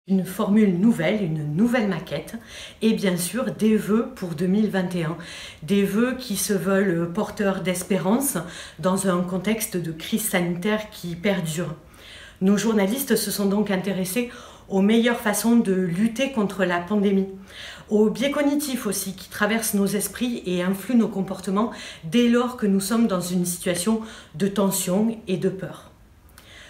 Une formule nouvelle, une nouvelle maquette et bien sûr des vœux pour 2021. Des vœux qui se veulent porteurs d'espérance dans un contexte de crise sanitaire qui perdure. Nos journalistes se sont donc intéressés aux meilleures façons de lutter contre la pandémie, aux biais cognitifs aussi qui traversent nos esprits et influent nos comportements dès lors que nous sommes dans une situation de tension et de peur.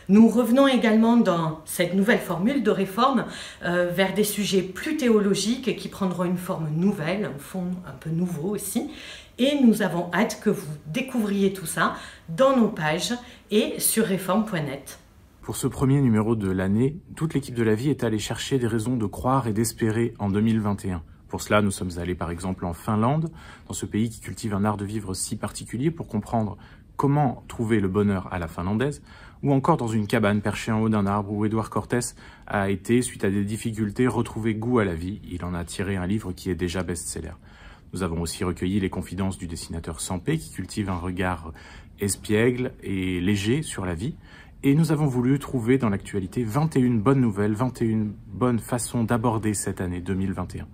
Nous revenons également dans cette nouvelle formule de réforme vers des sujets plus théologiques qui prendront une forme nouvelle, un fond un peu nouveau aussi. Et nous avons hâte que vous découvriez tout ça dans nos pages et sur réforme.net. Pour ce premier numéro de l'année, toute l'équipe de La Vie est allée chercher des raisons de croire et d'espérer en 2021. Pour cela, nous sommes allés par exemple en Finlande, dans ce pays qui cultive un art de vivre si particulier pour comprendre comment trouver le bonheur à la finlandaise, ou encore dans une cabane perchée en haut d'un arbre où Édouard Cortés a été, suite à des difficultés, retrouvé goût à la vie. Il en a tiré un livre qui est déjà best-seller. Nous avons aussi recueilli les confidences du dessinateur Sampé qui cultive un regard espiègle et léger sur la vie. Et nous avons voulu trouver dans l'actualité 21 bonnes nouvelles, 21 bonnes façons d'aborder cette année 2021.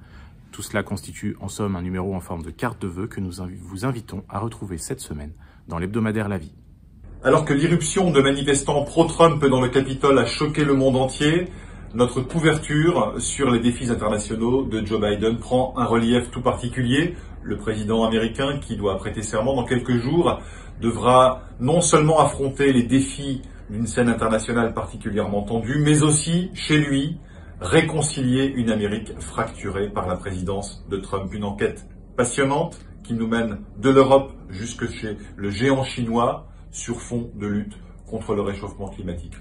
Tout cela constitue en somme un numéro en forme de carte de vœux que nous vous invitons à retrouver cette semaine dans l'hebdomadaire La Vie. Alors que l'irruption de manifestants pro-Trump dans le Capitole a choqué le monde entier, notre couverture sur les défis internationaux de Joe Biden prend un relief tout particulier. Le président américain, qui doit prêter serment dans quelques jours, devra non seulement affronter les défis d'une scène internationale particulièrement tendue, mais aussi, chez lui, réconcilier une Amérique fracturée par la présidence de Trump. Une enquête passionnante qui nous mène de l'Europe jusque chez le géant chinois sur fond de lutte contre le réchauffement climatique.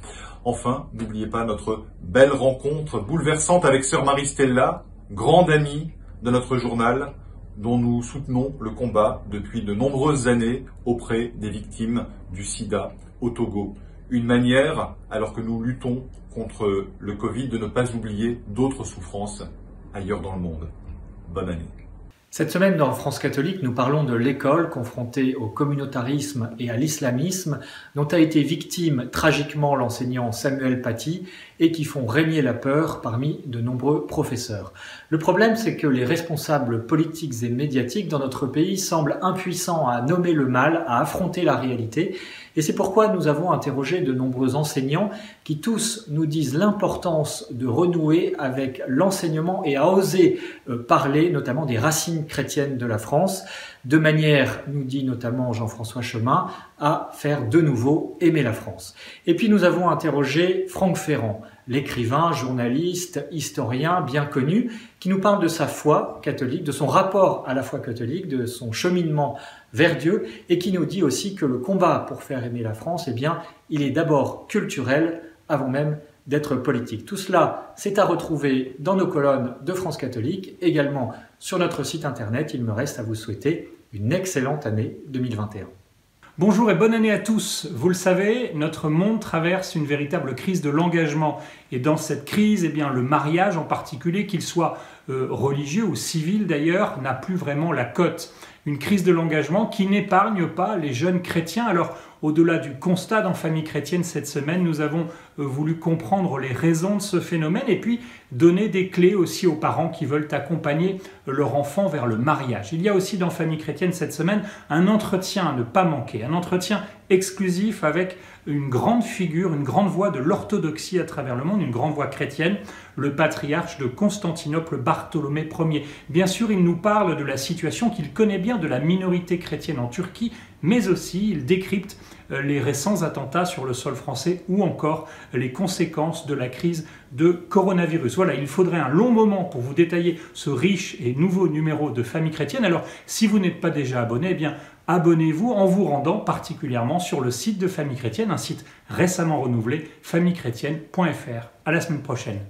Enfin, n'oubliez pas notre belle rencontre bouleversante avec sœur Marie-Stella, grande amie de notre journal, dont nous soutenons le combat depuis de nombreuses années auprès des victimes du sida au Togo. Une manière, alors que nous luttons contre le Covid, de ne pas oublier d'autres souffrances ailleurs dans le monde. Bonne année. Cette semaine, dans France catholique, nous parlons de l'école confrontée au communautarisme et à l'islamisme, dont a été victime tragiquement l'enseignant Samuel Paty et qui font régner la peur parmi de nombreux professeurs. Le problème, c'est que les responsables politiques et médiatiques dans notre pays semblent impuissants à nommer le mal, à affronter la réalité. Et c'est pourquoi nous avons interrogé de nombreux enseignants qui tous nous disent l'importance de renouer avec l'enseignement et à oser parler notamment des racines chrétiennes de la France, de manière, nous dit notamment Jean-François Chemin, à faire de nouveau aimer la France. Et puis nous avons interrogé Franck Ferrand, l'écrivain, journaliste, historien bien connu, qui nous parle de sa foi catholique, de son rapport à la foi catholique, de son cheminement vers Dieu, et qui nous dit aussi que le combat pour faire aimer la France, eh bien, il est d'abord culturel avant même d'être politique. Tout cela, c'est à retrouver dans nos colonnes de France catholique, également sur notre site internet. Il me reste à vous souhaiter une excellente année 2021. Bonjour et bonne année à tous. Vous le savez, notre monde traverse une véritable crise de l'engagement. Et dans cette crise, eh bien, le mariage en particulier, qu'il soit religieux ou civil d'ailleurs, n'a plus vraiment la cote. Une crise de l'engagement qui n'épargne pas les jeunes chrétiens. Alors, au-delà du constat dans Famille chrétienne cette semaine, nous avons voulu comprendre les raisons de ce phénomène et puis donner des clés aussi aux parents qui veulent accompagner leur enfant vers le mariage. Il y a aussi dans Famille chrétienne cette semaine un entretien à ne pas manquer, un entretien exclusif avec une grande figure, une grande voix de l'orthodoxie à travers le monde, une grande voix chrétienne, le patriarche de Constantinople, Bartholomé Ier. Bien sûr, il nous parle de la situation qu'il connaît bien de la minorité chrétienne en Turquie, mais aussi il décrypte les récents attentats sur le sol français ou encore les conséquences de la crise de coronavirus. Voilà, il faudrait un long moment pour vous détailler ce riche et nouveau numéro de Famille chrétienne. Alors, si vous n'êtes pas déjà abonné, eh bien, abonnez-vous en vous rendant particulièrement sur le site de Famille chrétienne, un site récemment renouvelé, famillechrétienne.fr. À la semaine prochaine.